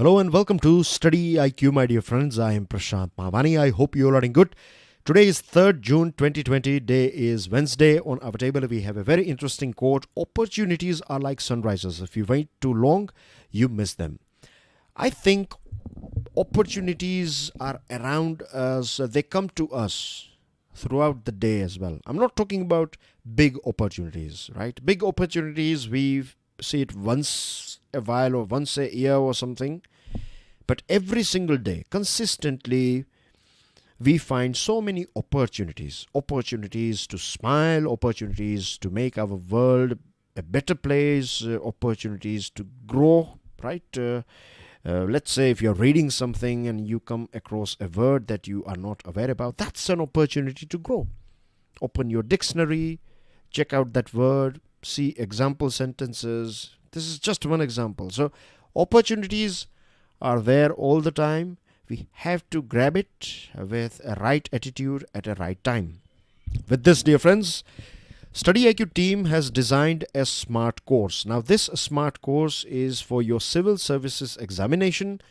Hello and welcome to StudyIQ, my dear friends. I am Prashant Mavani. I hope you all are doing good. Today is 3rd June 2020. Day is Wednesday. On our table, we have a very interesting quote. Opportunities are like sunrises. If you wait too long, you miss them. I think opportunities are around us. They come to us throughout the day as well. I'm not talking about big opportunities, right? Big opportunities, we see it once a while or once a year or something. But every single day, consistently, we find so many opportunities. Opportunities to smile, opportunities to make our world a better place, opportunities to grow, right? Let's say if you're reading something and you come across a word that you are not aware about, that's an opportunity to grow. Open your dictionary, check out that word, see example sentences. This is just one example. So, opportunities are there all the time. We have to grab it with a right attitude at a right time. With this, dear friends, StudyIQ team has designed a smart course. Now, this smart course is for your Civil Services Examination.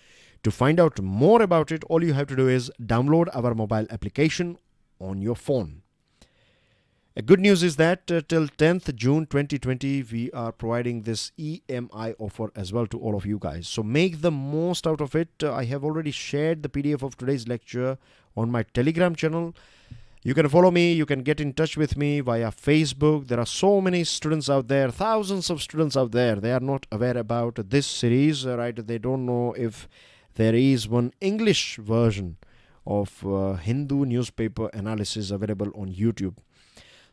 To find out more about it, all you have to do is download our mobile application on your phone. Good news is that till 10th June 2020, we are providing this EMI offer as well to all of you guys. So make the most out of it. I have already shared the PDF of today's lecture on my Telegram channel. You can follow me. You can get in touch with me via Facebook. There are so many students out there, thousands of students out there. They are not aware about this series, right? They don't know if there is one English version of Hindu newspaper analysis available on YouTube.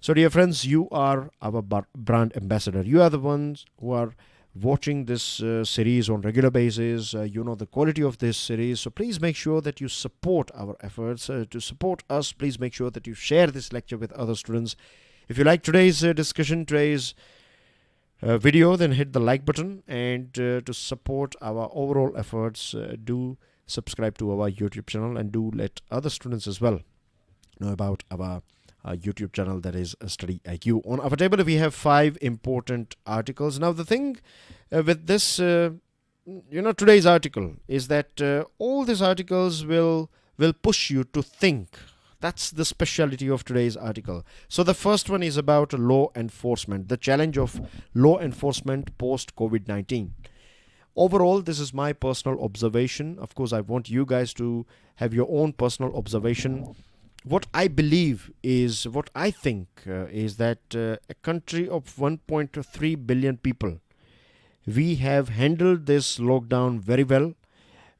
So, dear friends, you are our brand ambassador. You are the ones who are watching this series on regular basis. You know the quality of this series. So, please make sure that you support our efforts. To support us, please make sure that you share this lecture with other students. If you like today's discussion, today's video, then hit the like button. And to support our overall efforts, do subscribe to our YouTube channel and do let other students as well know about our YouTube channel, that is StudyIQ. On our table, we have 5 important articles. Now, the thing with this, today's article is that all these articles will push you to think. That's the specialty of today's article. So, the first one is about law enforcement, the challenge of law enforcement post-COVID-19. Overall, this is my personal observation. Of course, I want you guys to have your own personal observation. What I believe is, what I think is that a country of 1.3 billion people, we have handled this lockdown very well.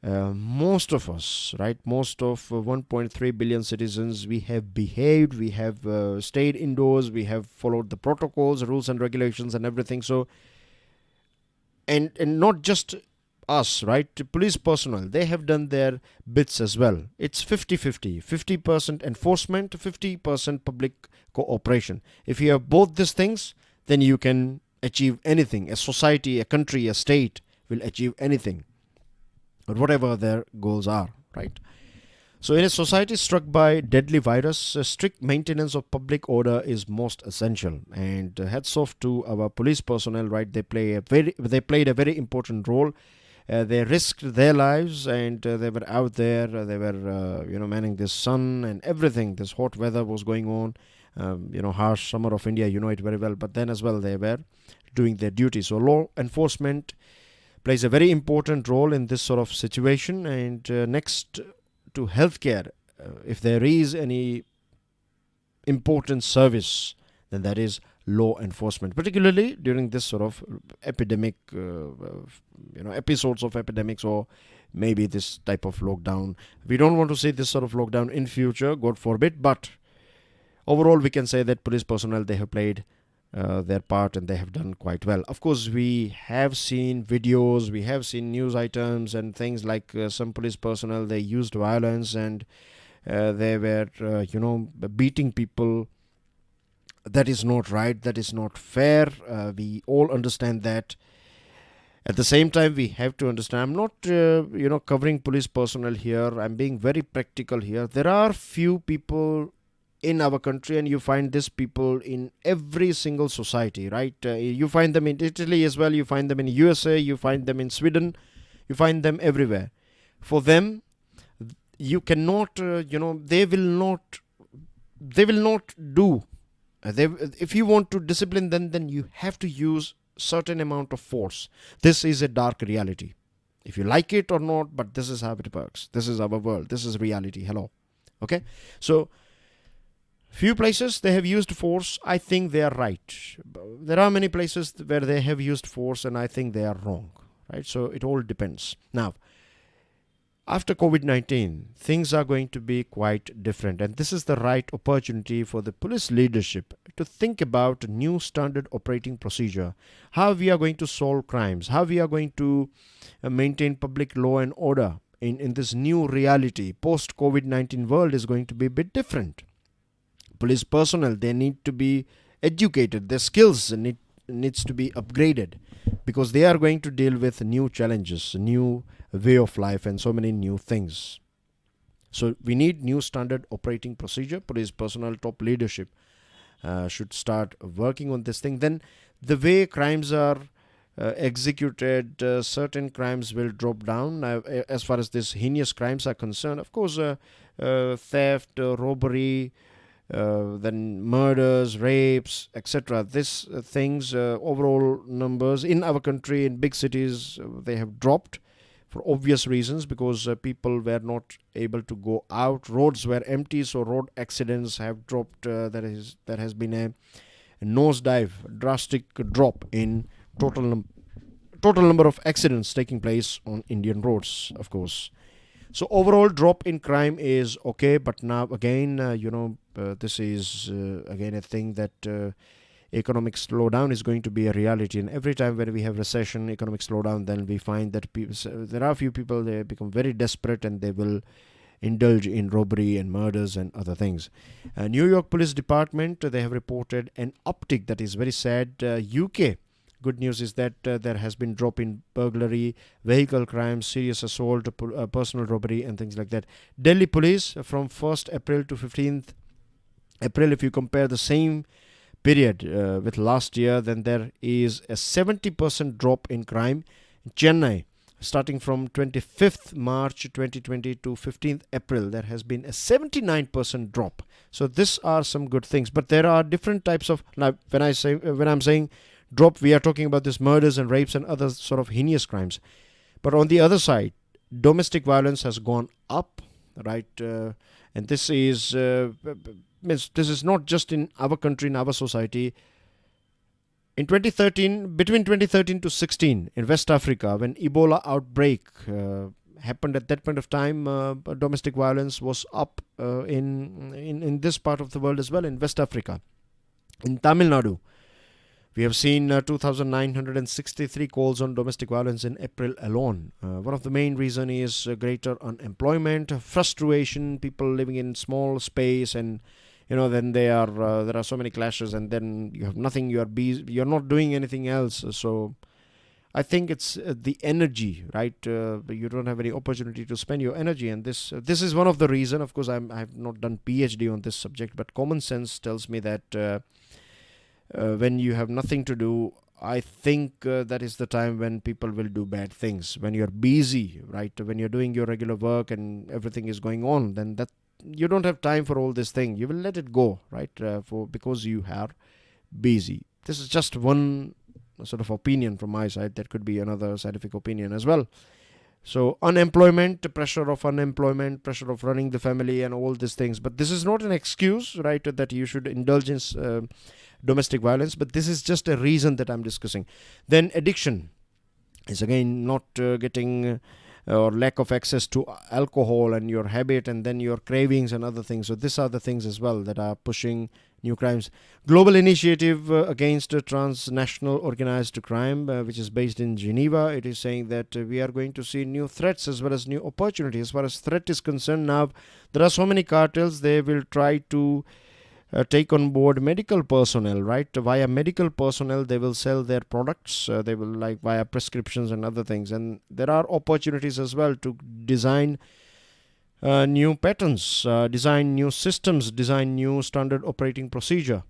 Most of us, right, most of 1.3 billion citizens, we have behaved, we have stayed indoors, we have followed the protocols, rules and regulations and everything. So, and not just us, right? Police personnel, they have done their bits as well. It's 50-50, 50% enforcement, 50% public cooperation. If you have both these things, then you can achieve anything. A society, a country, a state will achieve anything, but whatever their goals are, right? So in a society struck by deadly virus, strict maintenance of public order is most essential. And hats off to our police personnel, right? They played a very important role. They risked their lives and they were out there. They were, manning this sun and everything. This hot weather was going on. Harsh summer of India, you know it very well. But then as well, they were doing their duty. So law enforcement plays a very important role in this sort of situation. And next to healthcare, if there is any important service, then that is law enforcement, particularly during this sort of epidemic, episodes of epidemics, or maybe this type of lockdown. We don't want to see this sort of lockdown in future, God forbid, but overall we can say that police personnel, they have played their part and they have done quite well. Of course, we have seen videos, we have seen news items and things like some police personnel, they used violence and they were, beating people. That is not right. That is not fair. We all understand that. At the same time, we have to understand, I'm not, covering police personnel here. I'm being very practical here. There are few people in our country, and you find these people in every single society, right? You find them in Italy as well. You find them in USA. You find them in Sweden. You find them everywhere. For them, you cannot, they will not do. If you want to discipline them, then you have to use certain amount of force. This is a dark reality. If you like it or not, but this is how it works. This is our world. This is reality. Hello. Okay. So, few places they have used force. I think they are right. There are many places where they have used force, and I think they are wrong. Right. So it all depends. Now, after COVID-19, things are going to be quite different, and this is the right opportunity for the police leadership to think about a new standard operating procedure, how we are going to solve crimes, how we are going to maintain public law and order in this new reality. Post-COVID-19 world is going to be a bit different. Police personnel, they need to be educated, their skills needs to be upgraded, because they are going to deal with new challenges, new way of life, and so many new things. So we need new standard operating procedure. Police personnel, top leadership should start working on this thing. Then the way crimes are executed, certain crimes will drop down. As far as these heinous crimes are concerned, of course, theft, robbery, then murders, rapes, etc. These things, overall numbers in our country, in big cities, they have dropped for obvious reasons, because people were not able to go out. Roads were empty, so road accidents have dropped. There has been a nosedive, drastic drop in total number of accidents taking place on Indian roads, of course. So overall drop in crime is okay, but now again, this is again a thing that economic slowdown is going to be a reality. And every time when we have recession, economic slowdown, then we find that there are a few people, they become very desperate and they will indulge in robbery and murders and other things. New York Police Department, they have reported an uptick that is very sad. UK, good news is that there has been drop in burglary, vehicle crimes, serious assault, personal robbery and things like that. Delhi Police, from 1st April to 15th April, if you compare the same period with last year, then there is a 70% drop in crime. Chennai, starting from 25th March 2020 to 15th April, there has been a 79% drop. So these are some good things, but there are different types of, now when I'm saying drop, we are talking about this murders and rapes and other sort of heinous crimes. But on the other side, domestic violence has gone up, right? And this is this is not just in our country, in our society. In 2013, between 2013 to 16, in West Africa, when Ebola outbreak happened at that point of time, domestic violence was up in this part of the world as well, in West Africa. In Tamil Nadu, we have seen 2,963 calls on domestic violence in April alone. One of the main reasons is greater unemployment, frustration, people living in small space, and then there are so many clashes, and then you have nothing, you are busy, you're not doing anything else. So I think it's the energy, right? You don't have any opportunity to spend your energy, and this is one of the reasons. Of course, I have not done PhD on this subject, but common sense tells me that when you have nothing to do, I think that is the time when people will do bad things. When you're busy, right? When you're doing your regular work and everything is going on, then that you don't have time for all this thing. You will let it go, right? Because you are busy. This is just one sort of opinion from my side. That could be another scientific opinion as well. So unemployment, pressure of running the family and all these things. But this is not an excuse, right, that you should indulge in domestic violence. But this is just a reason that I'm discussing. Then addiction is again not getting or lack of access to alcohol and your habit, and then your cravings and other things. So these are the things as well that are pushing new crimes. Global initiative against transnational organized crime, which is based in Geneva. It is saying that we are going to see new threats as well as new opportunities. As far as threat is concerned, now there are so many cartels, they will try to take on board medical personnel, right? Via medical personnel, they will sell their products. They will, like, via prescriptions and other things. And there are opportunities as well to design new patterns, design new systems, design new standard operating procedure.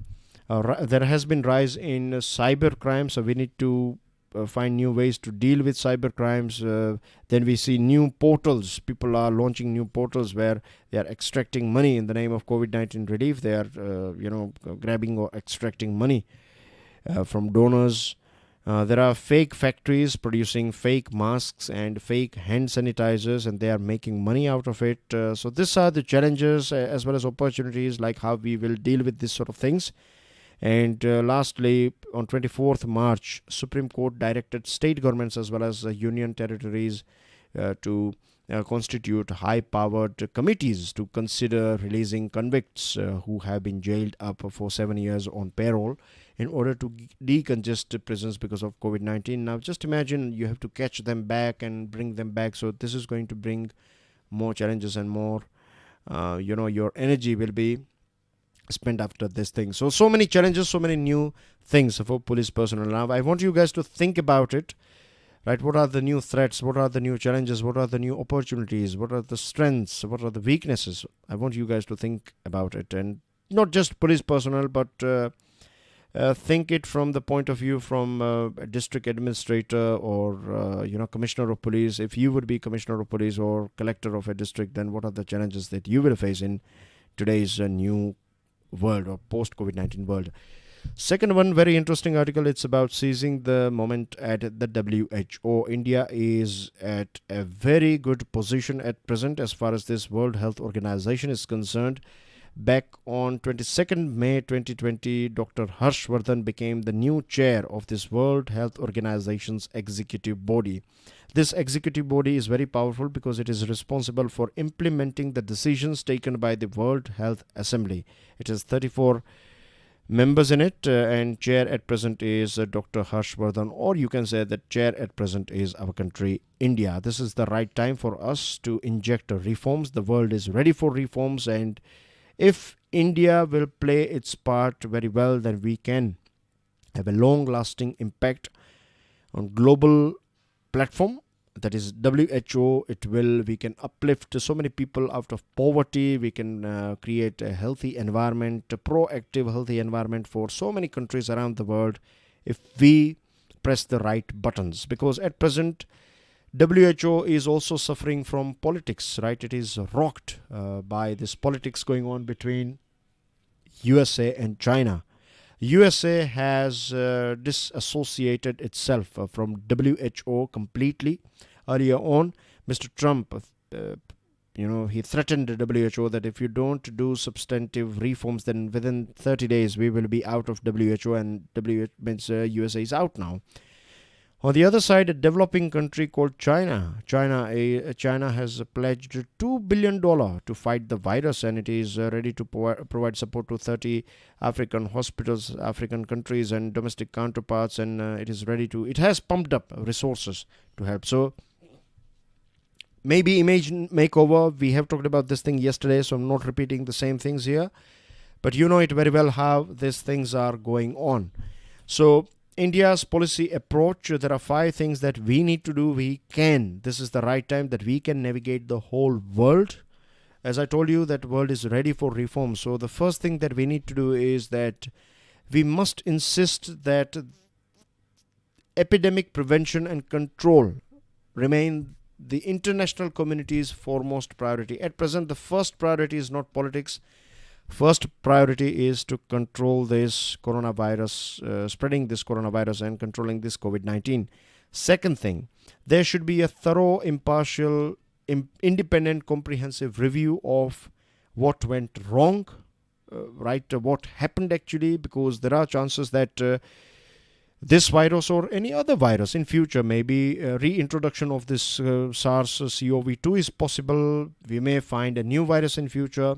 There has been rise in cyber crime, so we need to find new ways to deal with cyber crimes. Then we see new portals. People are launching new portals where they are extracting money in the name of COVID-19 relief. They are, grabbing or extracting money from donors. There are fake factories producing fake masks and fake hand sanitizers, and they are making money out of it. So these are the challenges as well as opportunities, like how we will deal with this sort of things. And lastly, on 24th March, Supreme Court directed state governments as well as union territories to constitute high-powered committees to consider releasing convicts who have been jailed up for 7 years on parole in order to decongest prisons because of COVID-19. Now, just imagine you have to catch them back and bring them back. So this is going to bring more challenges and more, your energy will be spent after this thing. So many challenges, so many new things for police personnel. Now, I want you guys to think about it. Right, what are the new threats? What are the new challenges? What are the new opportunities? What are the strengths? What are the weaknesses? I want you guys to think about it, and not just police personnel, but think it from the point of view from a district administrator or commissioner of police. If you would be commissioner of police or collector of a district, then what are the challenges that you will face in today's new world or post-COVID-19 world? Second one, very interesting article. It's about seizing the moment at the WHO. India is at a very good position at present as far as this World Health Organization is concerned. Back on 22nd May 2020, Dr. Harshvardhan became the new chair of this World Health Organization's executive body. This executive body is very powerful because it is responsible for implementing the decisions taken by the World Health Assembly. It has 34 members in it, and chair at present is Dr. Harshvardhan, or you can say that chair at present is our country, India. This is the right time for us to inject reforms. The world is ready for reforms, and if India will play its part very well, then we can have a long-lasting impact on global platform. That is WHO. We can uplift so many people out of poverty. We can create a healthy environment, a proactive healthy environment for so many countries around the world if we press the right buttons. Because at present, WHO is also suffering from politics, right? It is rocked by this politics going on between USA and China. USA has disassociated itself from WHO completely. Earlier on, Mr. Trump, he threatened the WHO that if you don't do substantive reforms, then within 30 days we will be out of WHO, and WHO means USA is out now. On the other side, a developing country called China. China has pledged $2 billion to fight the virus, and it is ready to provide support to 30 African hospitals, African countries, and domestic counterparts, and it has pumped up resources to help. So, maybe image makeover. We have talked about this thing yesterday, so I'm not repeating the same things here. But you know it very well how these things are going on. So, India's policy approach, there are 5 things that we need to do. This is the right time that we can navigate the whole world. As I told you, that world is ready for reform. So the first thing that we need to do is that we must insist that epidemic prevention and control remain the international community's foremost priority. At present, the first priority is not politics. First priority is to control this coronavirus, spreading this coronavirus and controlling this COVID-19. Second thing, there should be a thorough, impartial, independent, comprehensive review of what went wrong, what happened actually, because there are chances that this virus or any other virus in future, maybe reintroduction of this SARS-CoV-2 is possible. We may find a new virus in future.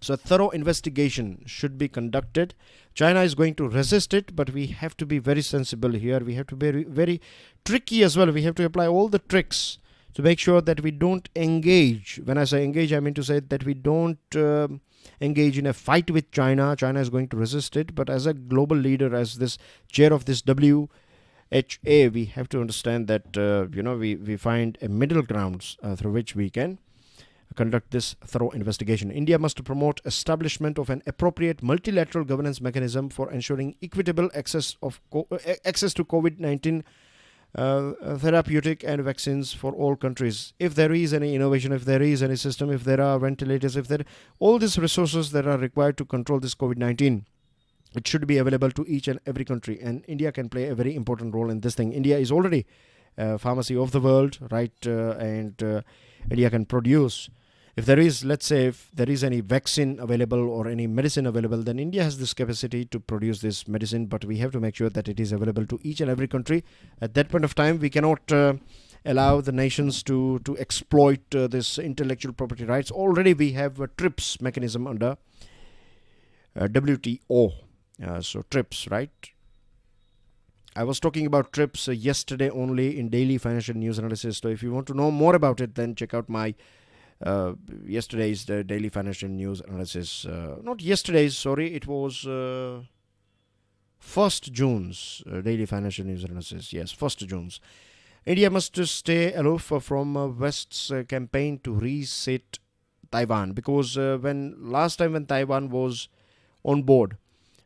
So a thorough investigation should be conducted. China is going to resist it, but we have to be very sensible here. We have to be very, very tricky as well. We have to apply all the tricks to make sure that we don't engage. When I say engage, I mean to say that we don't engage in a fight with China. China is going to resist it. But as a global leader, as this chair of this WHA, we have to understand that, we find a middle ground through which we can conduct this thorough investigation. India must promote establishment of an appropriate multilateral governance mechanism for ensuring equitable access to COVID-19 therapeutic and vaccines for all countries. If there is any innovation, if there is any system, if there are ventilators, if there all these resources that are required to control this COVID-19, it should be available to each and every country, and India can play a very important role in this thing. India is already pharmacy of the world, right? And India can produce. If there is, let's say, if there is any vaccine available or any medicine available, then India has this capacity to produce this medicine, but we have to make sure that it is available to each and every country. At that point of time, we cannot allow the nations to exploit this intellectual property rights. Already we have a TRIPS mechanism under WTO. So TRIPS, right? I was talking about TRIPS yesterday only in Daily Financial News Analysis. So if you want to know more about it, then check out my yesterday's Daily Financial News Analysis. Not yesterday's, sorry, it was 1st June's Daily Financial News Analysis. Yes, 1st June's. India must stay aloof from West's campaign to reset Taiwan, because when Taiwan was on board,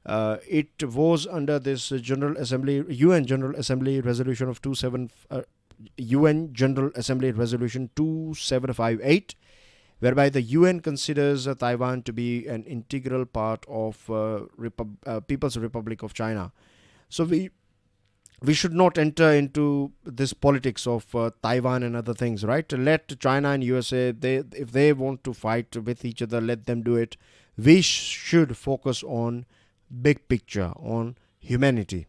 it was under this UN General Assembly resolution of UN General Assembly Resolution 2758, whereby the UN considers Taiwan to be an integral part of People's Republic of China. So we should not enter into this politics of Taiwan and other things, right? Let China and USA, if they want to fight with each other, let them do it. We should focus on big picture, on humanity.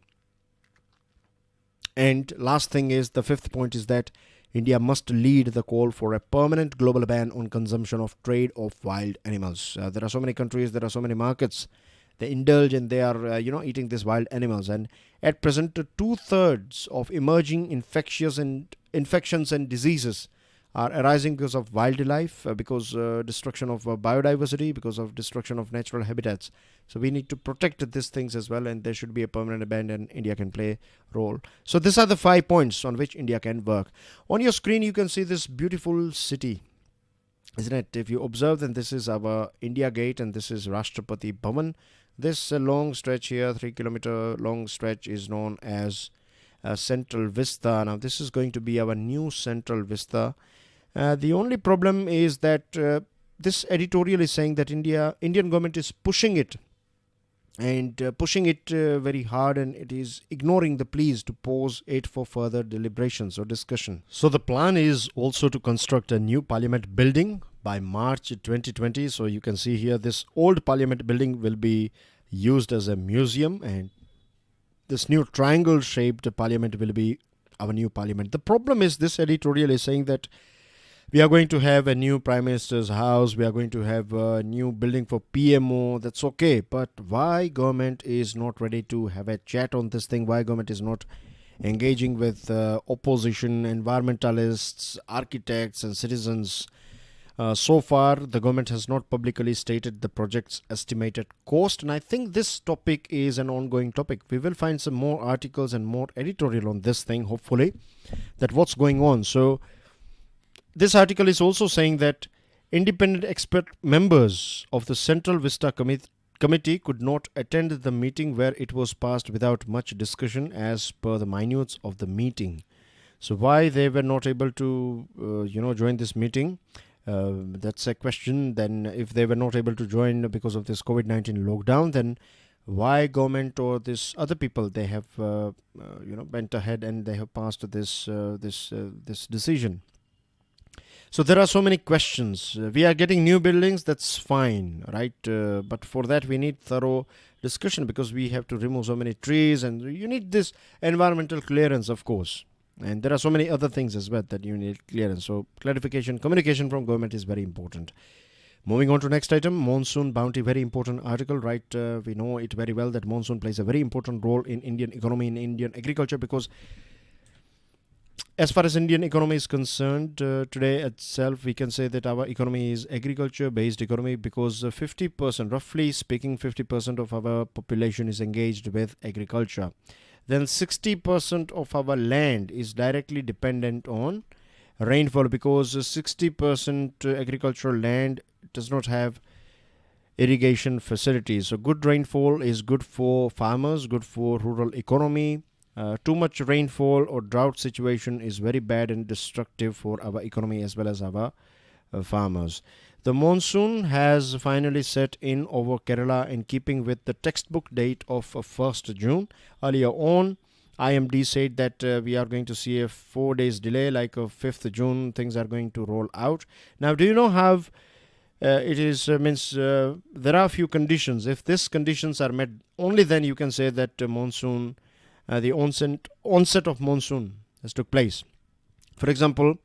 And last thing is, the fifth point is that India must lead the call for a permanent global ban on consumption of trade of wild animals. There are so many countries, there are so many markets, they indulge and they are eating these wild animals. And at present, 2/3 of emerging infections and diseases are arising because of wildlife, because destruction of biodiversity, because of destruction of natural habitats. So we need to protect these things as well, and there should be a permanent ban, and India can play a role. So these are the 5 points on which India can work. On your screen, you can see this beautiful city, isn't it? If you observe, then this is our India Gate, and this is Rashtrapati Bhavan. This long stretch here, 3-kilometer long stretch, is known as Central Vista. Now this is going to be our new Central Vista. The only problem is that this editorial is saying that Indian government is pushing it, and pushing it very hard, and it is ignoring the pleas to pause it for further deliberations or discussion. So the plan is also to construct a new parliament building by March 2020. So you can see here, this old parliament building will be used as a museum, and this new triangle shaped parliament will be our new parliament. The problem is, this editorial is saying that we are going to have a new Prime Minister's house, we are going to have a new building for PMO. That's okay, but why government is not ready to have a chat on this thing? Why government is not engaging with opposition, environmentalists, architects and citizens? So far, the government has not publicly stated the project's estimated cost, and I think this topic is an ongoing topic. We will find some more articles and more editorial on this thing, hopefully, that what's going on. So this article is also saying that independent expert members of the Central Vista Committee could not attend the meeting, where it was passed without much discussion as per the minutes of the meeting. So why they were not able to join this meeting? That's a question. Then if they were not able to join because of this COVID-19 lockdown, then why government or this other people, they have went ahead and they have passed this decision? So there are so many questions. We are getting new buildings, that's fine, right? But for that we need thorough discussion, because we have to remove so many trees, and you need this environmental clearance, of course. And there are so many other things as well that you need clearance. So clarification, communication from government is very important. Moving on to next item, monsoon bounty, very important article, right? We know it very well that monsoon plays a very important role in Indian economy, in Indian agriculture, because as far as Indian economy is concerned, today itself we can say that our economy is agriculture-based economy, because 50%, roughly speaking, 50% of our population is engaged with agriculture. Then 60% of our land is directly dependent on rainfall, because 60% agricultural land does not have irrigation facilities. So good rainfall is good for farmers, good for rural economy. Too much rainfall or drought situation is very bad and destructive for our economy as well as our farmers. The monsoon has finally set in over Kerala in keeping with the textbook date of 1st June. Earlier on, IMD said that we are going to see a 4 days delay, like 5th June, things are going to roll out. Now, do you know how it is? There are a few conditions. If these conditions are met, only then you can say that monsoon, the onset of monsoon has took place. For example,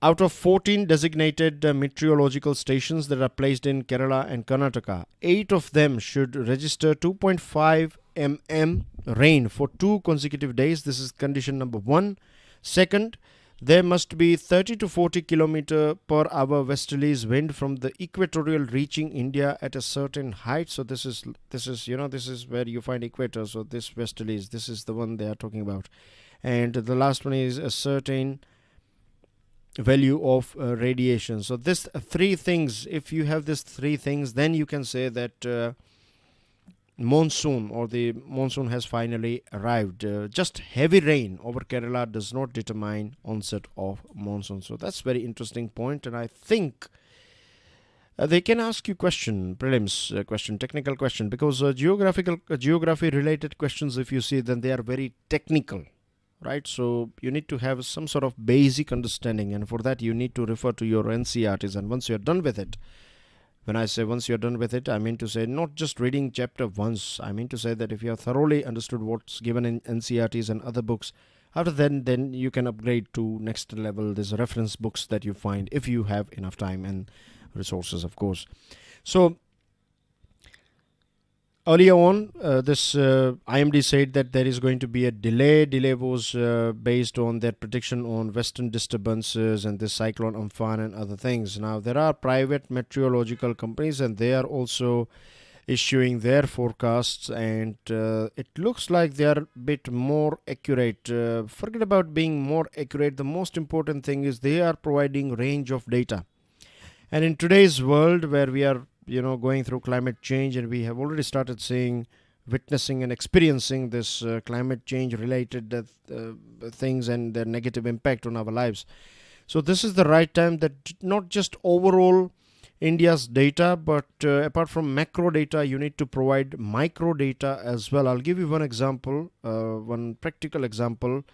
out of 14 designated meteorological stations that are placed in Kerala and Karnataka, 8 of them should register 2.5 mm rain for 2 consecutive days. This is condition number 1. Second, there must be 30 to 40 km per hour westerlies wind from the equatorial reaching India at a certain height. So this is where you find equator. So this westerlies, this is the one they are talking about. And the last one is a certain value of radiation. So this 3 things, if you have these 3 things, then you can say that monsoon or the monsoon has finally arrived. Just heavy rain over Kerala does not determine onset of monsoon. So that's very interesting point, and I think they can ask you question, prelims question, technical question, because geography related questions, if you see, then they are very technical, right? So you need to have some sort of basic understanding, and for that you need to refer to your NCERTs. And once you're done with it, when I say once you're done with it, I mean to say not just reading chapter once. I mean to say that if you have thoroughly understood what's given in NCERTs and other books, after then you can upgrade to next level. There's reference books that you find if you have enough time and resources, of course. So earlier on, this IMD said that there is going to be a delay. Delay was based on their prediction on western disturbances and this cyclone Amphan and other things. Now, there are private meteorological companies and they are also issuing their forecasts, and it looks like they are a bit more accurate. Forget about being more accurate. The most important thing is they are providing range of data. And in today's world where we are going through climate change, and we have already started witnessing and experiencing this climate change related things and their negative impact on our lives. So this is the right time that not just overall India's data, but apart from macro data, you need to provide micro data as well. I'll give you one example, one practical example.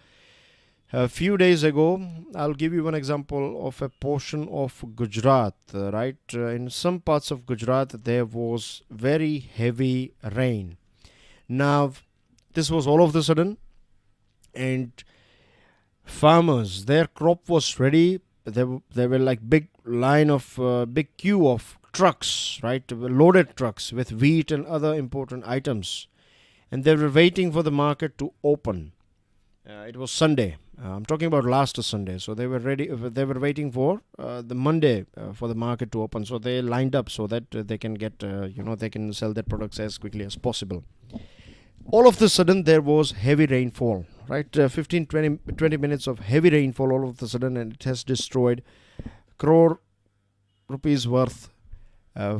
A few days ago, I'll give you one example of a portion of Gujarat, right? In some parts of Gujarat, there was very heavy rain. Now, this was all of a sudden, and farmers, their crop was ready. There were like big queue of trucks, right? Loaded trucks with wheat and other important items. And they were waiting for the market to open. It was Sunday. I'm talking about last Sunday. So they were ready. They were waiting for the Monday for the market to open. So they lined up so that they can get, they can sell their products as quickly as possible. All of a sudden, there was heavy rainfall, right? 20 minutes of heavy rainfall all of a sudden, and it has destroyed crore rupees worth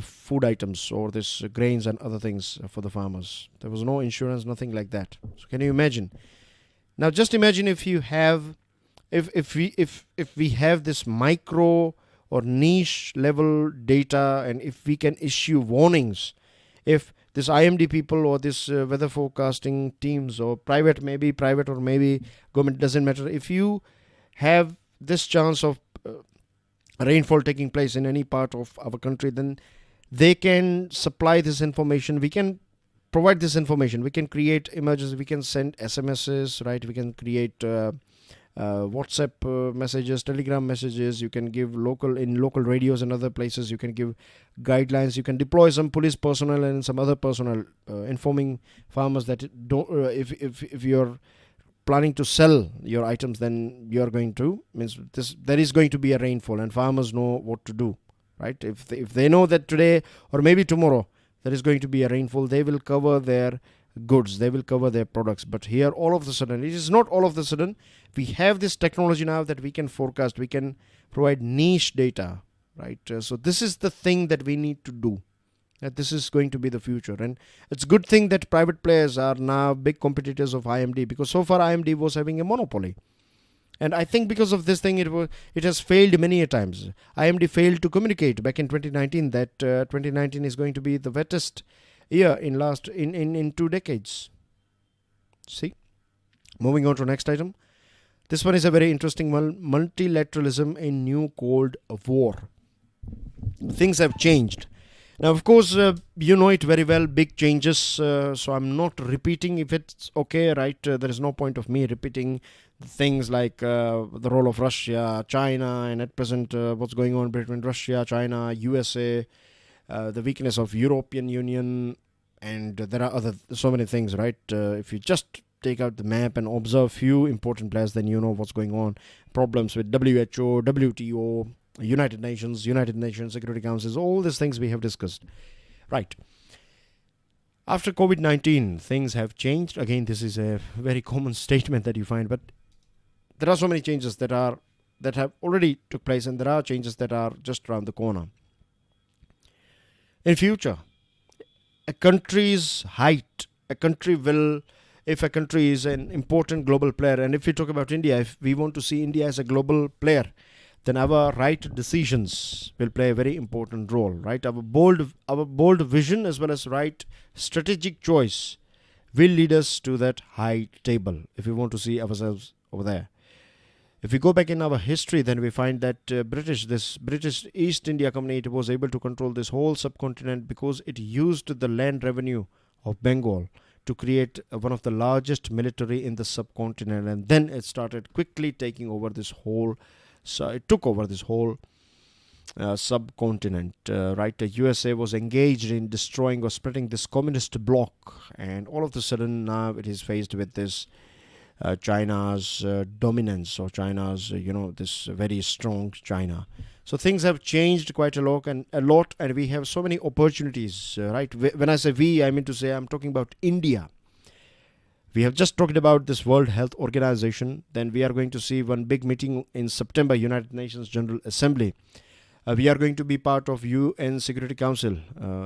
food items or this grains and other things for the farmers. There was no insurance, nothing like that. So can you imagine? Now, just imagine if you have, if we have this micro or niche level data, and if we can issue warnings, if this IMD people or this weather forecasting teams or private or maybe government, doesn't matter. If you have this chance of rainfall taking place in any part of our country, then they can supply this information. We can provide this information. We can create images. We can send SMSs, right? We can create WhatsApp messages, Telegram messages. You can give local radios and other places. You can give guidelines. You can deploy some police personnel and some other personnel informing farmers that if you're planning to sell your items, then you're going to there is going to be a rainfall, and farmers know what to do, right? If they know that today or maybe tomorrow there is going to be a rainfall, they will cover their goods, they will cover their products. But here, all of a sudden, it is not all of a sudden. We have this technology now that we can forecast, we can provide niche data, right? So this is the thing that we need to do. that this is going to be the future. And it's a good thing that private players are now big competitors of IMD, because so far IMD was having a monopoly. And I think because of this thing, it has failed many a times. IMD failed to communicate back in 2019 that 2019 is going to be the wettest year in 2 decades. See? Moving on to next item. This one is a very interesting one. Multilateralism in New Cold War. Things have changed. Now, of course, you know it very well, big changes, so I'm not repeating if it's okay, right? There is no point of me repeating things like the role of Russia, China, and at present what's going on between Russia, China, USA, the weakness of European Union, and there are so many things, right? If you just take out the map and observe few important players, then you know what's going on. Problems with WHO, WTO, United Nations Security Councils, all these things we have discussed. Right. After COVID-19, things have changed. Again, this is a very common statement that you find, but there are so many changes that have already took place, and there are changes that are just around the corner. In future, a country's height, if a country is an important global player, and if we talk about India, if we want to see India as a global player, then our right decisions will play a very important role, right? Our bold vision as well as right strategic choice will lead us to that high table if we want to see ourselves over there. If we go back in our history, then we find that British East India Company, it was able to control this whole subcontinent because it used the land revenue of Bengal to create one of the largest military in the subcontinent, and then it started quickly taking over this whole. So it took over this whole subcontinent, right? The USA was engaged in destroying or splitting this communist bloc, and all of a sudden now it is faced with this China's dominance, or China's, this very strong China. So things have changed quite a lot, and we have so many opportunities, right? When I say we, I mean to say I'm talking about India. We have just talked about this World Health Organization. Then we are going to see one big meeting in September, United Nations General Assembly. We are going to be part of UN Security Council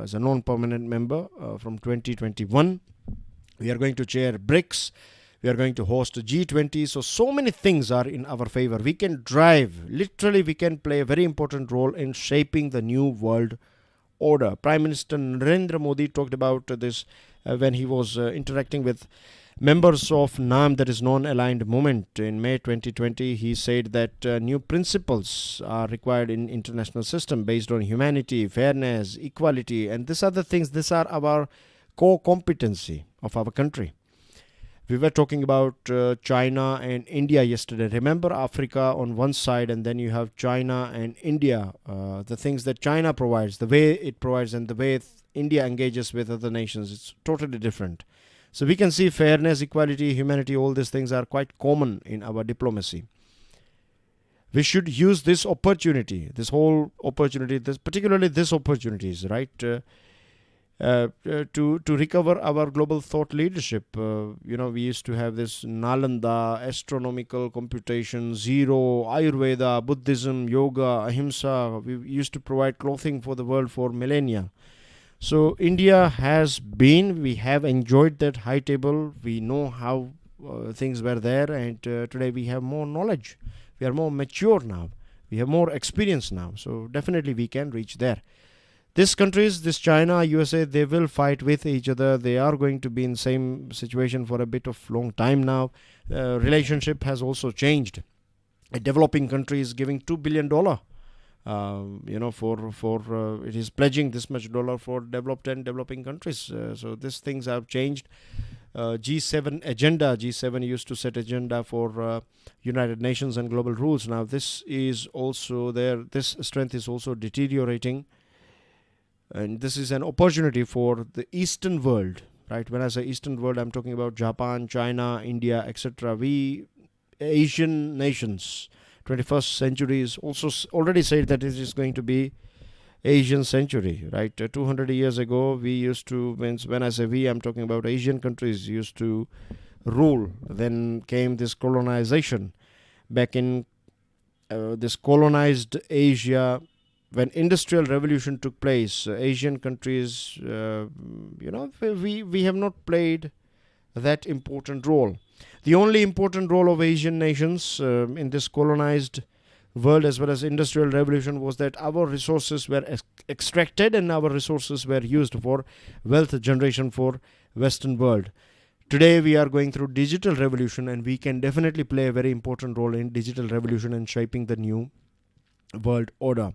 as a non-permanent member from 2021. We are going to chair BRICS. We are going to host G20. So many things are in our favor. We can literally we can play a very important role in shaping the new world order. Prime Minister Narendra Modi talked about this when he was interacting with members of NAM, that is Non-Aligned Movement, in May 2020. He said that new principles are required in international system based on humanity, fairness, equality, and these are the things. These are our core competency of our country. We were talking about China and India yesterday. Remember Africa on one side, and then you have China and India. The things that China provides, the way it provides, and the way India engages with other nations, it's totally different. So we can see fairness, equality, humanity, all these things are quite common in our diplomacy. We should use this opportunity, particularly this opportunities, right, to recover our global thought leadership. We used to have this Nalanda, astronomical computation, zero, Ayurveda, Buddhism, yoga, ahimsa. We used to provide clothing for the world for millennia. So India we have enjoyed that high table. We know how things were there, and today we have more knowledge. We are more mature now. We have more experience now. So definitely we can reach there. These countries, this China, USA, they will fight with each other. They are going to be in the same situation for a bit of long time now. Relationship has also changed. A developing country is giving $2 billion. It is pledging this much dollar for developed and developing countries. So these things have changed. G7 agenda. G7 used to set agenda for United Nations and global rules. Now this is also there. This strength is also deteriorating. And this is an opportunity for the Eastern world, right? When I say Eastern world, I'm talking about Japan, China, India, etc. We Asian nations, 21st century is also already said that it is going to be Asian century, right? 200 years ago, we used to, when I say we, I'm talking about Asian countries used to rule. Then came this colonization. Back in this colonized Asia, when industrial revolution took place, Asian countries, we have not played that important role. The only important role of Asian nations in this colonized world as well as industrial revolution was that our resources were extracted and our resources were used for wealth generation for Western world. Today we are going through digital revolution, and we can definitely play a very important role in digital revolution and shaping the new world order.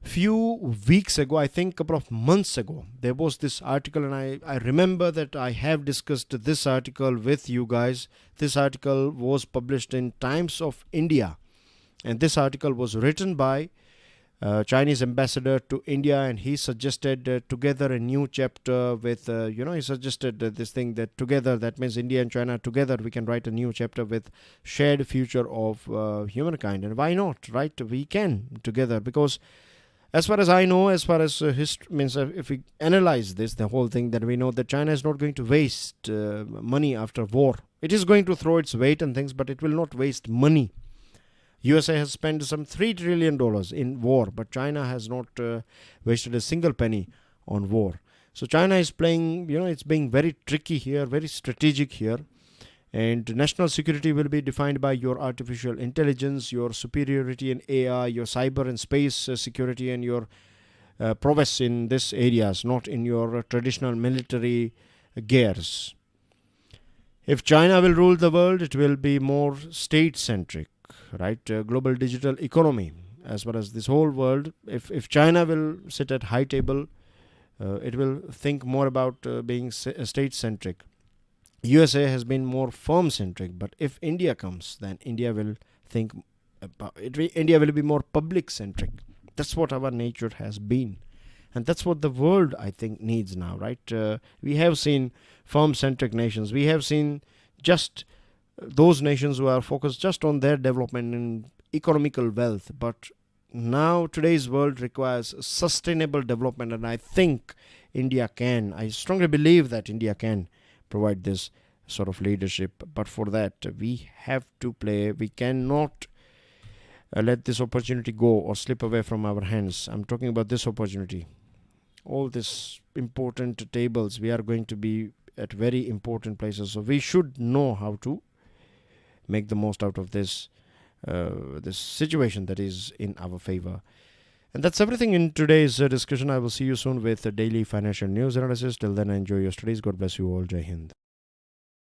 Few weeks ago, I think a couple of months ago, there was this article, and I remember that I have discussed this article with you guys. This article was published in Times of India, and this article was written by Chinese ambassador to India, and he suggested together a new chapter with, he suggested this thing that together, that means India and China together, we can write a new chapter with shared future of humankind. And why not, right? We can together, because as far as I know, as far as history means, if we analyze this, the whole thing, that we know that China is not going to waste money after war. It is going to throw its weight and things, but it will not waste money. USA has spent some $3 trillion in war, but China has not wasted a single penny on war. So China is playing, it's being very tricky here, very strategic here. And national security will be defined by your artificial intelligence, your superiority in AI, your cyber and space security, and your prowess in these areas, not in your traditional military gears. If China will rule the world, it will be more state-centric. Right, global digital economy, as far as this whole world. If China will sit at high table, it will think more about being state-centric. USA has been more firm-centric, but if India comes, then India will think about it. India will be more public-centric. That's what our nature has been, and that's what the world, I think, needs now. Right? We have seen firm-centric nations. We have seen just those nations who are focused just on their development and economical wealth. But now today's world requires sustainable development, and I think India can. I strongly believe that India can provide this sort of leadership. But for that, we have to play. We cannot let this opportunity go or slip away from our hands. I'm talking about this opportunity. All these important tables, we are going to be at very important places. So we should know how to make the most out of this situation that is in our favor. And that's everything in today's discussion. I will see you soon with the daily financial news analysis. Till then, enjoy your studies. God bless you all. Jai Hind.